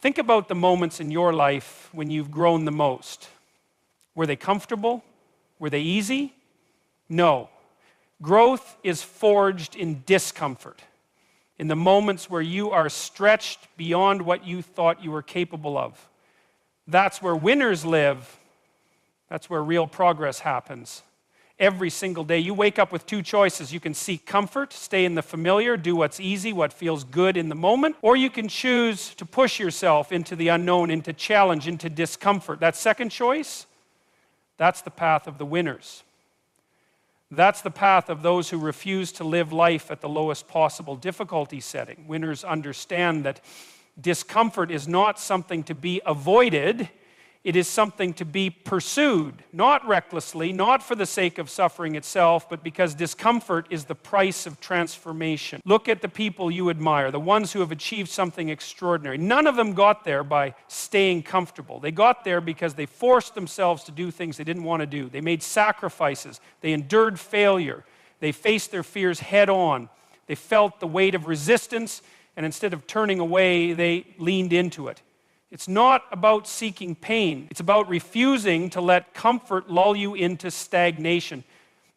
Think about the moments in your life when you've grown the most. Were they comfortable? Were they easy? No. Growth is forged in discomfort, in the moments where you are stretched beyond what you thought you were capable of. That's where winners live. That's where real progress happens. Every single day, you wake up with two choices. You can seek comfort, stay in the familiar, do what's easy, what feels good in the moment, or you can choose to push yourself into the unknown, into challenge, into discomfort. That second choice, that's the path of the winners. That's the path of those who refuse to live life at the lowest possible difficulty setting. Winners understand that discomfort is not something to be avoided. It is something to be pursued, not recklessly, not for the sake of suffering itself, but because discomfort is the price of transformation. Look at the people you admire, the ones who have achieved something extraordinary. None of them got there by staying comfortable. They got there because they forced themselves to do things they didn't want to do. They made sacrifices. They endured failure. They faced their fears head on. They felt the weight of resistance, and instead of turning away, they leaned into it. It's not about seeking pain. It's about refusing to let comfort lull you into stagnation.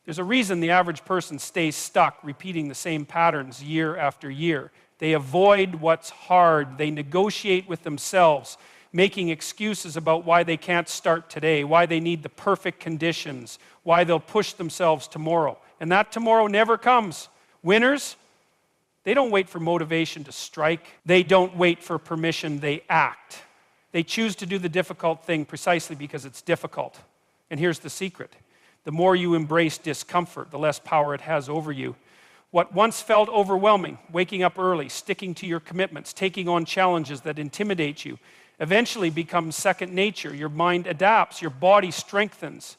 There's a reason the average person stays stuck, repeating the same patterns year after year. They avoid what's hard. They negotiate with themselves, making excuses about why they can't start today, why they need the perfect conditions, why they'll push themselves tomorrow. And that tomorrow never comes. Winners, they don't wait for motivation to strike. They don't wait for permission. They act. They choose to do the difficult thing precisely because it's difficult. And here's the secret. The more you embrace discomfort, the less power it has over you. What once felt overwhelming, waking up early, sticking to your commitments, taking on challenges that intimidate you, eventually becomes second nature. Your mind adapts, your body strengthens,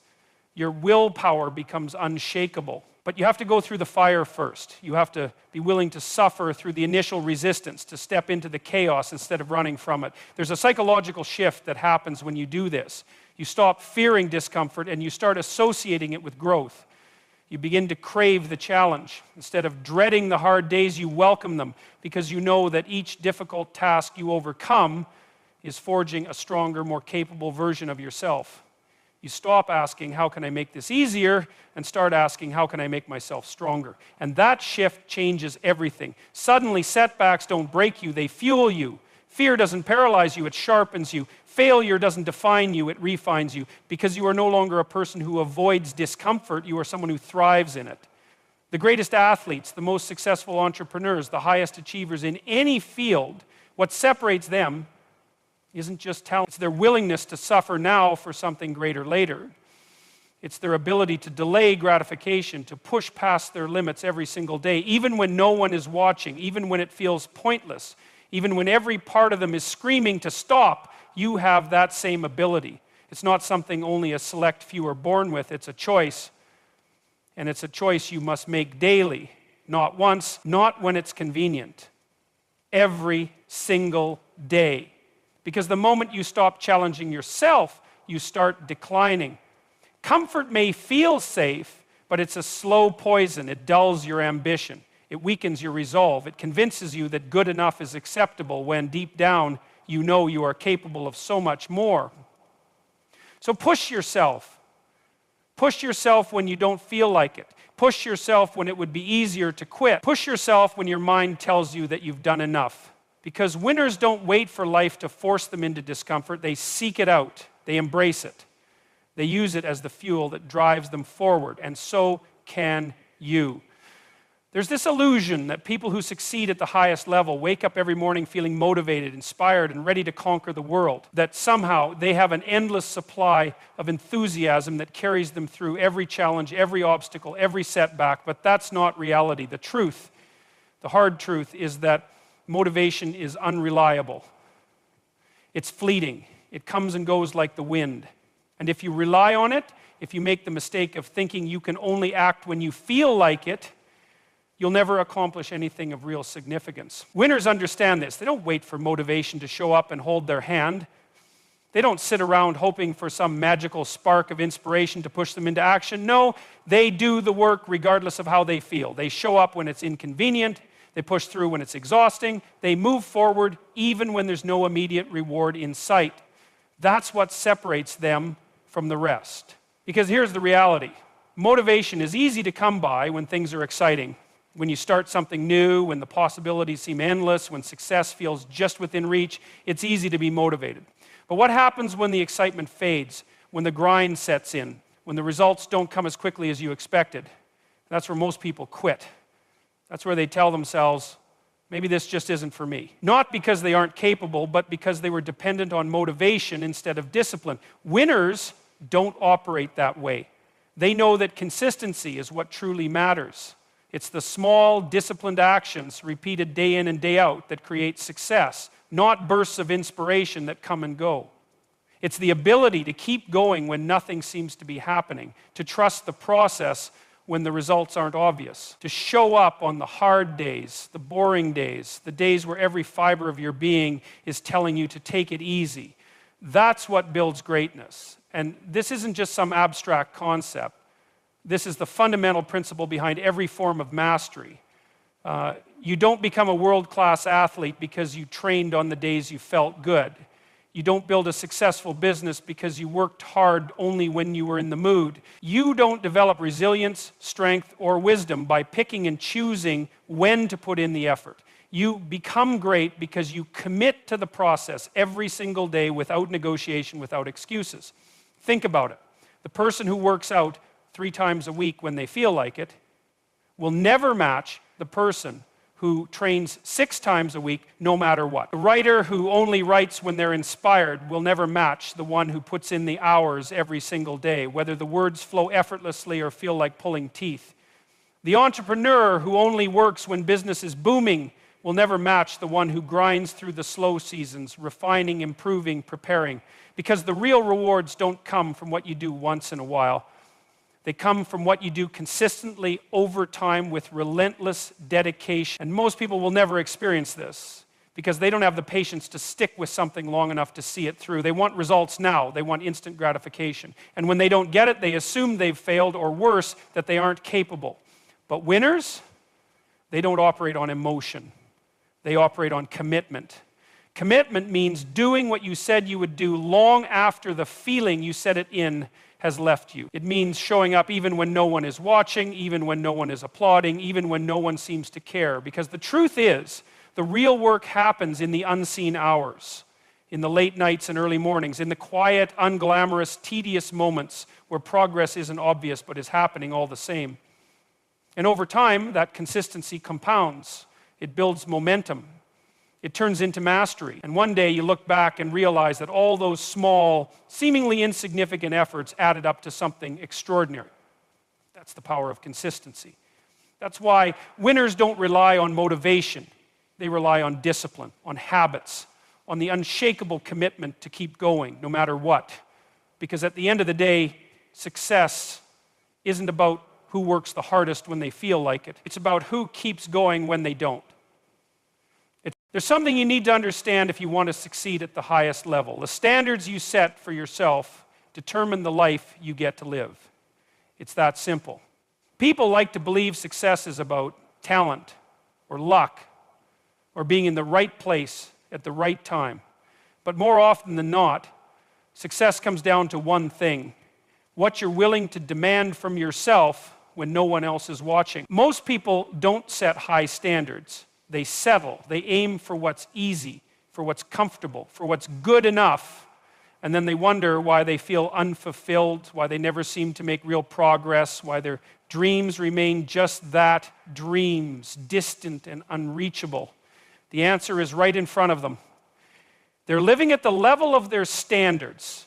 your willpower becomes unshakable. But you have to go through the fire first. You have to be willing to suffer through the initial resistance, to step into the chaos instead of running from it. There's a psychological shift that happens when you do this. You stop fearing discomfort and you start associating it with growth. You begin to crave the challenge. Instead of dreading the hard days, you welcome them because you know that each difficult task you overcome is forging a stronger, more capable version of yourself. You stop asking, how can I make this easier? And start asking, how can I make myself stronger? And that shift changes everything. Suddenly, setbacks don't break you, they fuel you. Fear doesn't paralyze you, it sharpens you. Failure doesn't define you, it refines you. Because you are no longer a person who avoids discomfort, you are someone who thrives in it. The greatest athletes, the most successful entrepreneurs, the highest achievers in any field, what separates them isn't just talent. It's their willingness to suffer now for something greater later. It's their ability to delay gratification, to push past their limits every single day, even when no one is watching, even when it feels pointless, even when every part of them is screaming to stop. You have that same ability. It's not something only a select few are born with. It's a choice, and it's a choice you must make daily, not once, not when it's convenient, every single day. Because the moment you stop challenging yourself, you start declining. Comfort may feel safe, but it's a slow poison. It dulls your ambition. It weakens your resolve. It convinces you that good enough is acceptable when deep down you know you are capable of so much more. So push yourself. Push yourself when you don't feel like it. Push yourself when it would be easier to quit. Push yourself when your mind tells you that you've done enough. Because winners don't wait for life to force them into discomfort. They seek it out. They embrace it. They use it as the fuel that drives them forward. And so can you. There's this illusion that people who succeed at the highest level wake up every morning feeling motivated, inspired, and ready to conquer the world. That somehow they have an endless supply of enthusiasm that carries them through every challenge, every obstacle, every setback. But that's not reality. The truth, the hard truth, is that motivation is unreliable. It's fleeting. It comes and goes like the wind. And if you rely on it, if you make the mistake of thinking you can only act when you feel like it, you'll never accomplish anything of real significance. Winners understand this. They don't wait for motivation to show up and hold their hand. They don't sit around hoping for some magical spark of inspiration to push them into action. No, they do the work regardless of how they feel. They show up when it's inconvenient. They push through when it's exhausting. They move forward even when there's no immediate reward in sight. That's what separates them from the rest. Because here's the reality. Motivation is easy to come by when things are exciting. When you start something new, when the possibilities seem endless, when success feels just within reach, it's easy to be motivated. But what happens when the excitement fades, when the grind sets in, when the results don't come as quickly as you expected? That's where most people quit. That's where they tell themselves, maybe this just isn't for me. Not because they aren't capable, but because they were dependent on motivation instead of discipline. Winners don't operate that way. They know that consistency is what truly matters. It's the small, disciplined actions repeated day in and day out that create success, not bursts of inspiration that come and go. It's the ability to keep going when nothing seems to be happening, to trust the process when the results aren't obvious, to show up on the hard days, the boring days, the days where every fiber of your being is telling you to take it easy. That's what builds greatness. And this isn't just some abstract concept. This is the fundamental principle behind every form of mastery. You don't become a world-class athlete because you trained on the days you felt good. You don't build a successful business because you worked hard only when you were in the mood. You don't develop resilience, strength, or wisdom by picking and choosing when to put in the effort. You become great because you commit to the process every single day without negotiation, without excuses. Think about it. The person who works out 3 times a week when they feel like it will never match the person who trains 6 times a week no matter what. The writer who only writes when they're inspired will never match the one who puts in the hours every single day, whether the words flow effortlessly or feel like pulling teeth. The entrepreneur who only works when business is booming will never match the one who grinds through the slow seasons, refining, improving, preparing, because the real rewards don't come from what you do once in a while. They come from what you do consistently over time with relentless dedication. And most people will never experience this because they don't have the patience to stick with something long enough to see it through. They want results now. They want instant gratification. And when they don't get it, they assume they've failed, or worse, that they aren't capable. But winners, they don't operate on emotion. They operate on commitment. Commitment means doing what you said you would do long after the feeling you set it in has left you. It means showing up even when no one is watching, even when no one is applauding, even when no one seems to care. Because the truth is, the real work happens in the unseen hours, in the late nights and early mornings, in the quiet, unglamorous, tedious moments where progress isn't obvious but is happening all the same. And over time, that consistency compounds. It builds momentum. It turns into mastery. And one day you look back and realize that all those small, seemingly insignificant efforts added up to something extraordinary. That's the power of consistency. That's why winners don't rely on motivation. They rely on discipline, on habits, on the unshakable commitment to keep going no matter what. Because at the end of the day, success isn't about who works the hardest when they feel like it. It's about who keeps going when they don't. There's something you need to understand if you want to succeed at the highest level. The standards you set for yourself determine the life you get to live. It's that simple. People like to believe success is about talent or luck or being in the right place at the right time. But more often than not, success comes down to one thing: what you're willing to demand from yourself when no one else is watching. Most people don't set high standards. They settle. They aim for what's easy, for what's comfortable, for what's good enough, and then they wonder why they feel unfulfilled, why they never seem to make real progress, why their dreams remain just that, dreams, distant and unreachable. The answer is right in front of them. They're living at the level of their standards.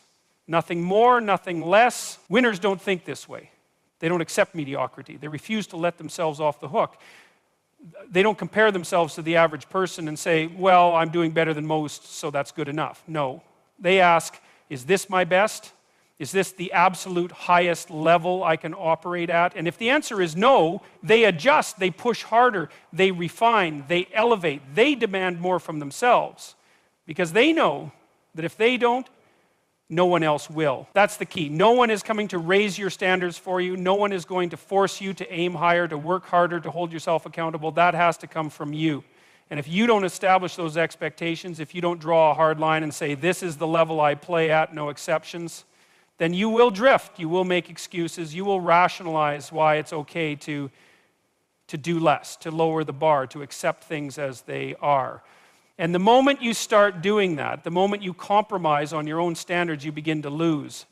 Nothing more, nothing less. Winners don't think this way. They don't accept mediocrity. They refuse to let themselves off the hook. They don't compare themselves to the average person and say, well, I'm doing better than most, so that's good enough. No. They ask, is this my best? Is this the absolute highest level I can operate at? And if the answer is no, they adjust, they push harder, they refine, they elevate, they demand more from themselves. Because they know that if they don't, no one else will. That's the key. No one is coming to raise your standards for you. No one is going to force you to aim higher, to work harder, to hold yourself accountable. That has to come from you. And if you don't establish those expectations, if you don't draw a hard line and say, this is the level I play at, no exceptions, then you will drift. You will make excuses. You will rationalize why it's okay to do less, to lower the bar, to accept things as they are. And the moment you start doing that, the moment you compromise on your own standards, you begin to lose.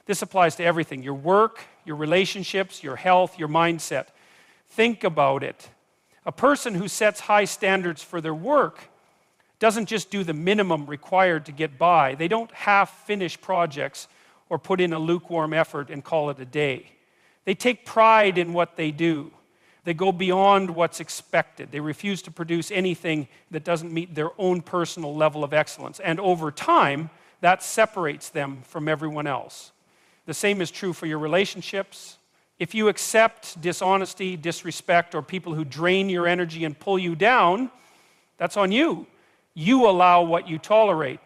This applies to everything: your work, your relationships, your health, your mindset. Think about it. A person who sets high standards for their work doesn't just do the minimum required to get by. They don't half-finish projects or put in a lukewarm effort and call it a day. They take pride in what they do. They go beyond what's expected. They refuse to produce anything that doesn't meet their own personal level of excellence. And over time, that separates them from everyone else. The same is true for your relationships. If you accept dishonesty, disrespect, or people who drain your energy and pull you down, that's on you. You allow what you tolerate.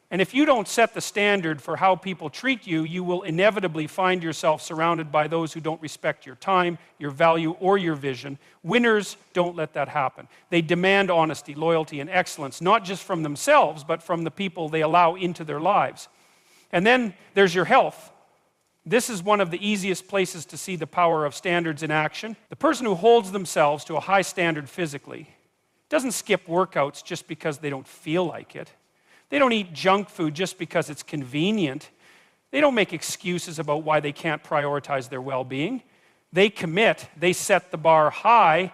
And if you don't set the standard for how people treat you, you will inevitably find yourself surrounded by those who don't respect your time, your value, or your vision. Winners don't let that happen. They demand honesty, loyalty, and excellence, not just from themselves, but from the people they allow into their lives. And then there's your health. This is one of the easiest places to see the power of standards in action. The person who holds themselves to a high standard physically doesn't skip workouts just because they don't feel like it. They don't eat junk food just because it's convenient. They don't make excuses about why they can't prioritize their well-being. They commit, they set the bar high,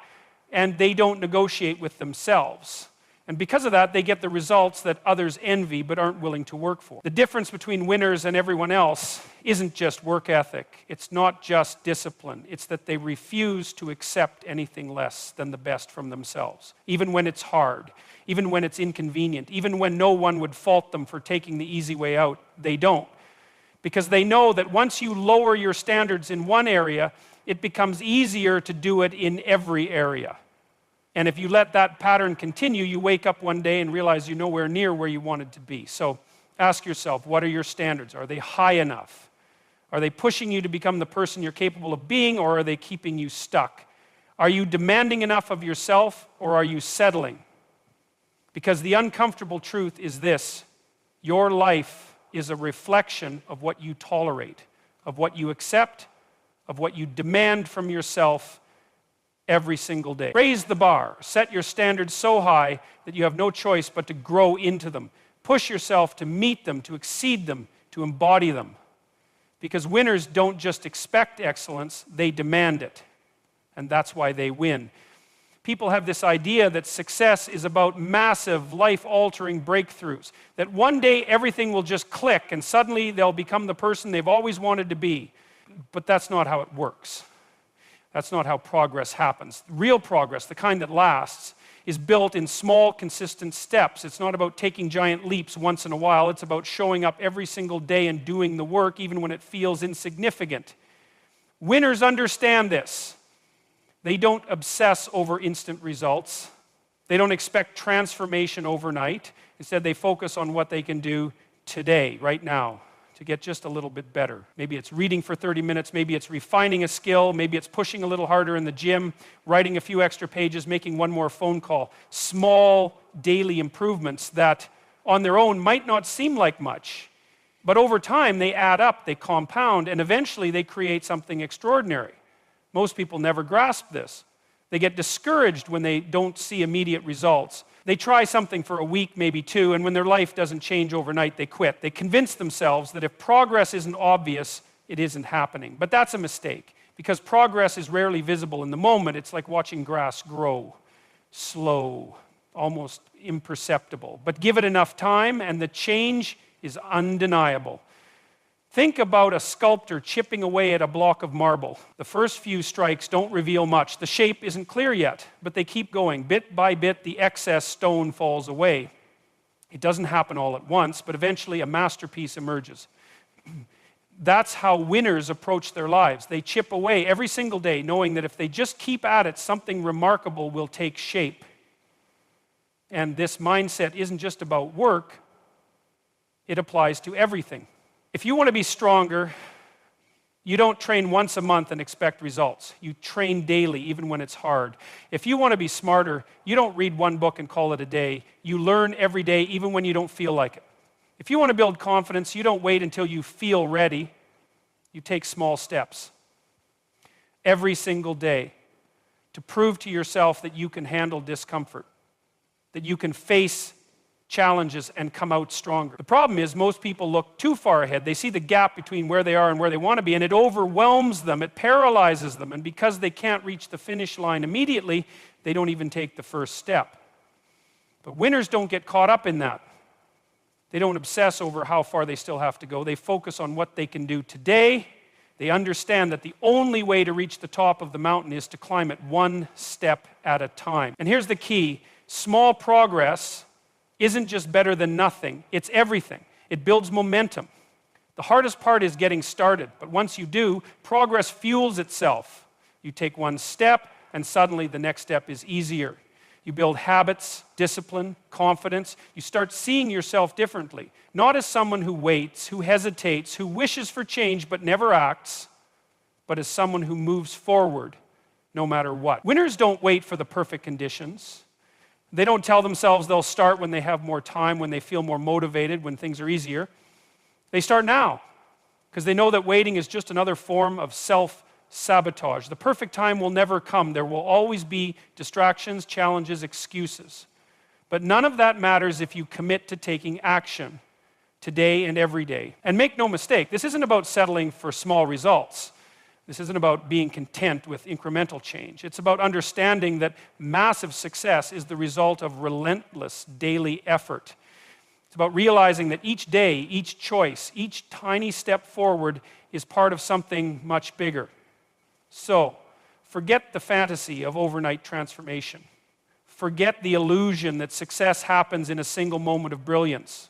and they don't negotiate with themselves. And because of that, they get the results that others envy but aren't willing to work for. The difference between winners and everyone else isn't just work ethic. It's not just discipline. It's that they refuse to accept anything less than the best from themselves, even when it's hard, even when it's inconvenient, even when no one would fault them for taking the easy way out. They don't. Because they know that once you lower your standards in one area, it becomes easier to do it in every area. And if you let that pattern continue, you wake up one day and realize you're nowhere near where you wanted to be. So ask yourself, what are your standards? Are they high enough? Are they pushing you to become the person you're capable of being, or are they keeping you stuck? Are you demanding enough of yourself, or are you settling? Because the uncomfortable truth is this: your life is a reflection of what you tolerate, of what you accept, of what you demand from yourself every single day. Raise the bar. Set your standards so high that you have no choice but to grow into them. Push yourself to meet them, to exceed them, to embody them. Because winners don't just expect excellence, they demand it. And that's why they win. People have this idea that success is about massive, life-altering breakthroughs. That one day everything will just click and suddenly they'll become the person they've always wanted to be. But that's not how it works. That's not how progress happens. Real progress, the kind that lasts, is built in small, consistent steps. It's not about taking giant leaps once in a while. It's about showing up every single day and doing the work, even when it feels insignificant. Winners understand this. They don't obsess over instant results. They don't expect transformation overnight. Instead, they focus on what they can do today, right now, to get just a little bit better. Maybe it's reading for 30 minutes, maybe it's refining a skill, maybe it's pushing a little harder in the gym, writing a few extra pages, making one more phone call. Small daily improvements that on their own might not seem like much, but over time they add up, they compound, and eventually they create something extraordinary. Most people never grasp this. They get discouraged when they don't see immediate results. They try something for a week, maybe two, and when their life doesn't change overnight, they quit. They convince themselves that if progress isn't obvious, it isn't happening. But that's a mistake, because progress is rarely visible in the moment. It's like watching grass grow, slow, almost imperceptible. But give it enough time, and the change is undeniable. Think about a sculptor chipping away at a block of marble. The first few strikes don't reveal much. The shape isn't clear yet, but they keep going. Bit by bit, the excess stone falls away. It doesn't happen all at once, but eventually a masterpiece emerges. That's how winners approach their lives. They chip away every single day, knowing that if they just keep at it, something remarkable will take shape. And this mindset isn't just about work, it applies to everything. If you want to be stronger, you don't train once a month and expect results. You train daily, even when it's hard. If you want to be smarter, you don't read one book and call it a day. You learn every day, even when you don't feel like it. If you want to build confidence, you don't wait until you feel ready. You take small steps every single day to prove to yourself that you can handle discomfort, that you can face challenges and come out stronger. The problem is most people look too far ahead. They see the gap between where they are and where they want to be, and it overwhelms them. It paralyzes them. And because they can't reach the finish line immediately, they don't even take the first step. But winners don't get caught up in that. They don't obsess over how far they still have to go. They focus on what they can do today. They understand that the only way to reach the top of the mountain is to climb it one step at a time. And here's the key. Small progress isn't just better than nothing, it's everything. It builds momentum. The hardest part is getting started, but once you do, progress fuels itself. You take one step, and suddenly the next step is easier. You build habits, discipline, confidence. You start seeing yourself differently, not as someone who waits, who hesitates, who wishes for change but never acts, but as someone who moves forward no matter what. Winners don't wait for the perfect conditions. They don't tell themselves they'll start when they have more time, when they feel more motivated, when things are easier. They start now because they know that waiting is just another form of self-sabotage. The perfect time will never come. There will always be distractions, challenges, excuses. But none of that matters if you commit to taking action today and every day. And make no mistake, this isn't about settling for small results. This isn't about being content with incremental change. It's about understanding that massive success is the result of relentless daily effort. It's about realizing that each day, each choice, each tiny step forward is part of something much bigger. So, forget the fantasy of overnight transformation. Forget the illusion that success happens in a single moment of brilliance.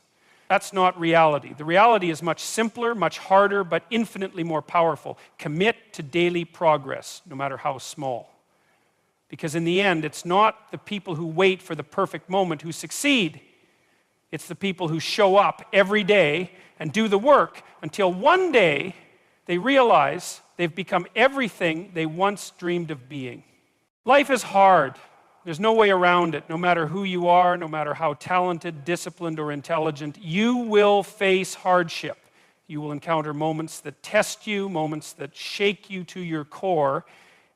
That's not reality. The reality is much simpler, much harder, but infinitely more powerful. Commit to daily progress, no matter how small. Because in the end, it's not the people who wait for the perfect moment who succeed. It's the people who show up every day and do the work until one day they realize they've become everything they once dreamed of being. Life is hard. There's no way around it. No matter who you are, no matter how talented, disciplined, or intelligent, you will face hardship. You will encounter moments that test you, moments that shake you to your core.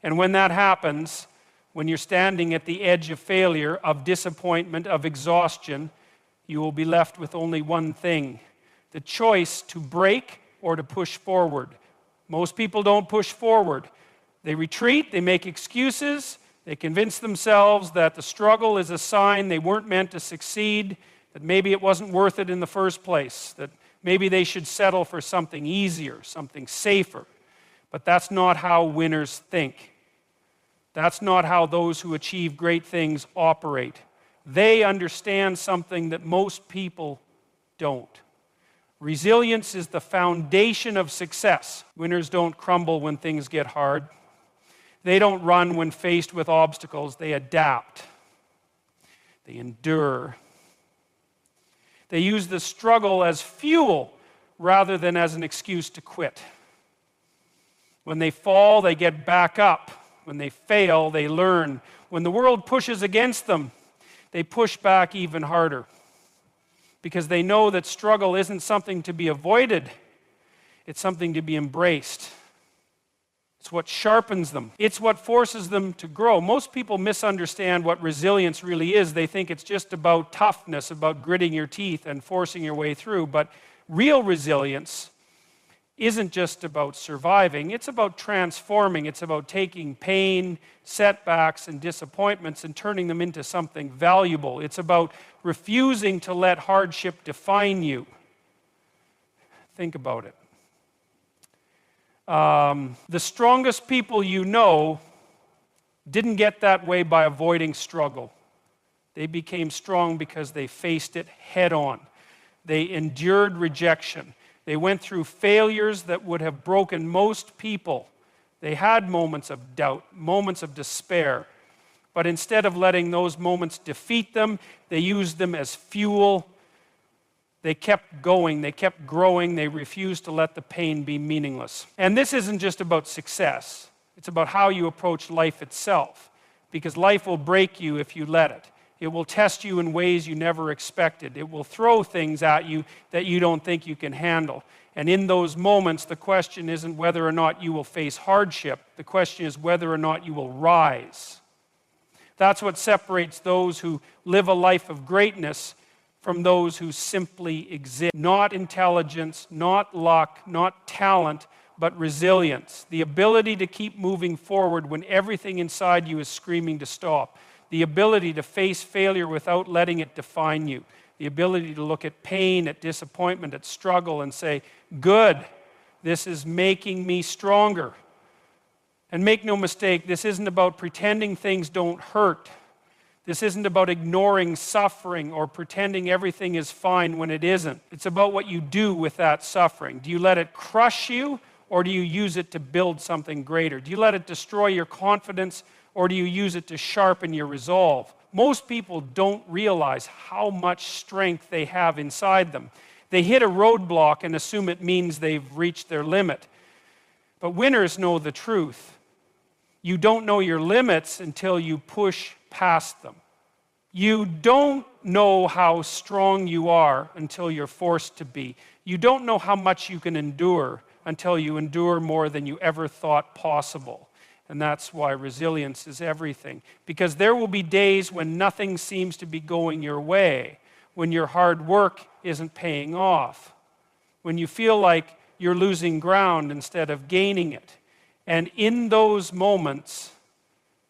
And when that happens, when you're standing at the edge of failure, of disappointment, of exhaustion, you will be left with only one thing: the choice to break or to push forward. Most people don't push forward. They retreat, they make excuses, they convince themselves that the struggle is a sign they weren't meant to succeed, that maybe it wasn't worth it in the first place, that maybe they should settle for something easier, something safer. But that's not how winners think. That's not how those who achieve great things operate. They understand something that most people don't. Resilience is the foundation of success. Winners don't crumble when things get hard. They don't run when faced with obstacles. They adapt. They endure. They use the struggle as fuel rather than as an excuse to quit. When they fall, they get back up. When they fail, they learn. When the world pushes against them, they push back even harder. Because they know that struggle isn't something to be avoided. It's something to be embraced. It's what sharpens them. It's what forces them to grow. Most people misunderstand what resilience really is. They think it's just about toughness, about gritting your teeth and forcing your way through. But real resilience isn't just about surviving. It's about transforming. It's about taking pain, setbacks, and disappointments and turning them into something valuable. It's about refusing to let hardship define you. Think about it. The strongest people you know didn't get that way by avoiding struggle. They became strong because they faced it head on. They endured rejection. They went through failures that would have broken most people. They had moments of doubt, moments of despair. But instead of letting those moments defeat them, they used them as fuel. They kept going, they kept growing, they refused to let the pain be meaningless. And this isn't just about success. It's about how you approach life itself. Because life will break you if you let it. It will test you in ways you never expected. It will throw things at you that you don't think you can handle. And in those moments, the question isn't whether or not you will face hardship. The question is whether or not you will rise. That's what separates those who live a life of greatness from those who simply exist. Not intelligence, not luck, not talent, but resilience. The ability to keep moving forward when everything inside you is screaming to stop. The ability to face failure without letting it define you. The ability to look at pain, at disappointment, at struggle and say, good, this is making me stronger. And make no mistake, this isn't about pretending things don't hurt. This isn't about ignoring suffering or pretending everything is fine when it isn't. It's about what you do with that suffering. Do you let it crush you, or do you use it to build something greater? Do you let it destroy your confidence, or do you use it to sharpen your resolve? Most people don't realize how much strength they have inside them. They hit a roadblock and assume it means they've reached their limit. But winners know the truth. You don't know your limits until you push past them. You don't know how strong you are until you're forced to be. You don't know how much you can endure until you endure more than you ever thought possible. And that's why resilience is everything. Because there will be days when nothing seems to be going your way, when your hard work isn't paying off, when you feel like you're losing ground instead of gaining it. And in those moments,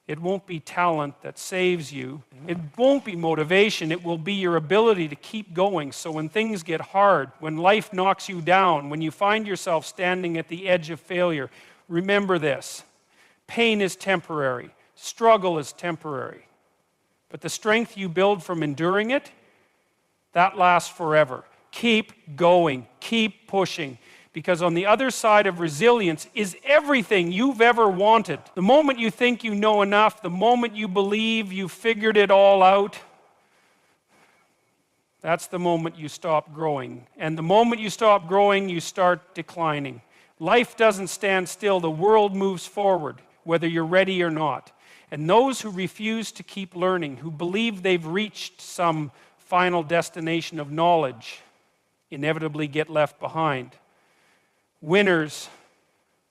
it won't be talent that saves you. It won't be motivation. It will be your ability to keep going. So when things get hard, when life knocks you down, when you find yourself standing at the edge of failure, remember this. Pain is temporary. Struggle is temporary. But the strength you build from enduring it, that lasts forever. Keep going. Keep pushing. Because on the other side of resilience is everything you've ever wanted. The moment you think you know enough, the moment you believe you've figured it all out, that's the moment you stop growing. And the moment you stop growing, you start declining. Life doesn't stand still. The world moves forward, whether you're ready or not. And those who refuse to keep learning, who believe they've reached some final destination of knowledge, inevitably get left behind. Winners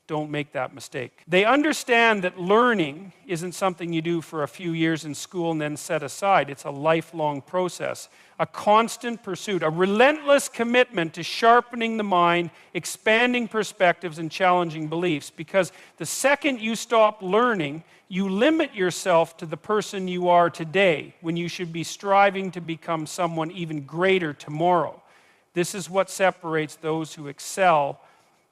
don't make that mistake. They understand that learning isn't something you do for a few years in school and then set aside. It's a lifelong process, a constant pursuit, a relentless commitment to sharpening the mind, expanding perspectives, and challenging beliefs. Because the second you stop learning, you limit yourself to the person you are today, when you should be striving to become someone even greater tomorrow. This is what separates those who excel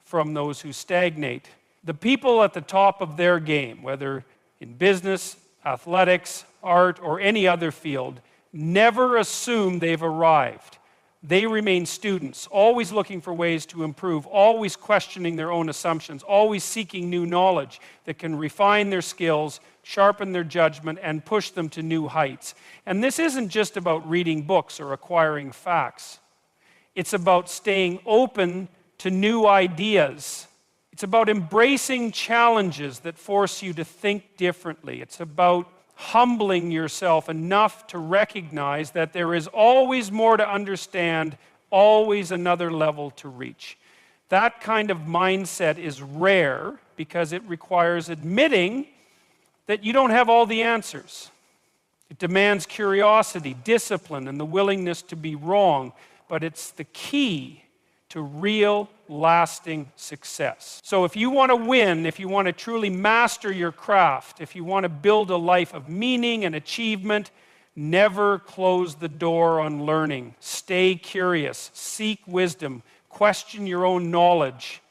from those who stagnate. The people at the top of their game, whether in business, athletics, art, or any other field, never assume they've arrived. They remain students, always looking for ways to improve, always questioning their own assumptions, always seeking new knowledge that can refine their skills, sharpen their judgment, and push them to new heights. And this isn't just about reading books or acquiring facts. It's about staying open to new ideas. It's about embracing challenges that force you to think differently. It's about humbling yourself enough to recognize that there is always more to understand, always another level to reach. That kind of mindset is rare because it requires admitting that you don't have all the answers. It demands curiosity, discipline, and the willingness to be wrong, but it's the key to real, lasting success. So if you want to win, if you want to truly master your craft, if you want to build a life of meaning and achievement, never close the door on learning. Stay curious, seek wisdom, question your own knowledge,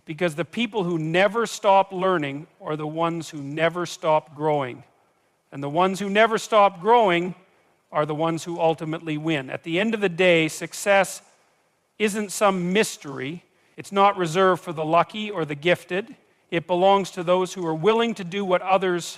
because the people who never stop learning are the ones who never stop growing. And the ones who never stop growing are the ones who ultimately win. At the end of the day, success isn't some mystery. It's not reserved for the lucky or the gifted. It belongs to those who are willing to do what others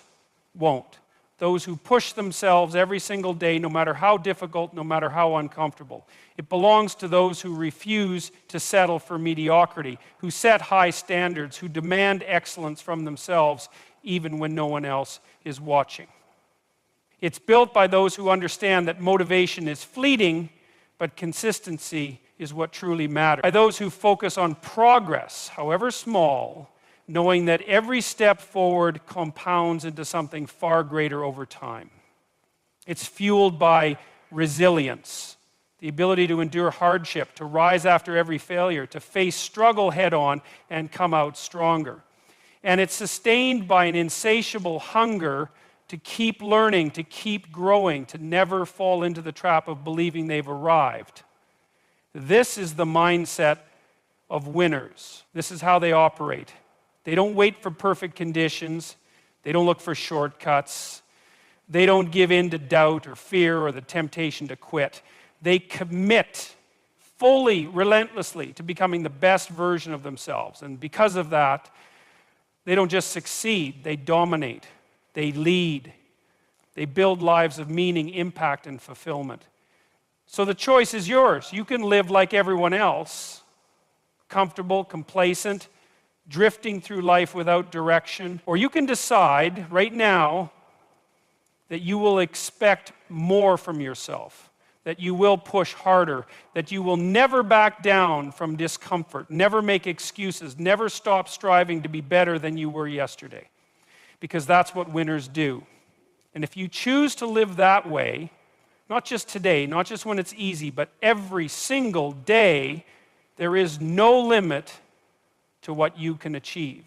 won't. those who push themselves every single day, no matter how difficult, no matter how uncomfortable. It belongs to those who refuse to settle for mediocrity, who set high standards, who demand excellence from themselves, even when no one else is watching. It's built by those who understand that motivation is fleeting, but consistency is what truly matters. By those who focus on progress, however small, knowing that every step forward compounds into something far greater over time. It's fueled by resilience, the ability to endure hardship, to rise after every failure, to face struggle head-on and come out stronger. And it's sustained by an insatiable hunger to keep learning, to keep growing, to never fall into the trap of believing they've arrived. This is the mindset of winners. This is how they operate. They don't wait for perfect conditions. They don't look for shortcuts. They don't give in to doubt or fear or the temptation to quit. They commit fully, relentlessly to becoming the best version of themselves. And because of that, they don't just succeed, they dominate. They lead. They build lives of meaning, impact, and fulfillment. So the choice is yours. You can live like everyone else, comfortable, complacent, drifting through life without direction. Or you can decide right now that you will expect more from yourself, that you will push harder, that you will never back down from discomfort, never make excuses, never stop striving to be better than you were yesterday. Because that's what winners do. And if you choose to live that way, not just today, not just when it's easy, but every single day, there is no limit to what you can achieve.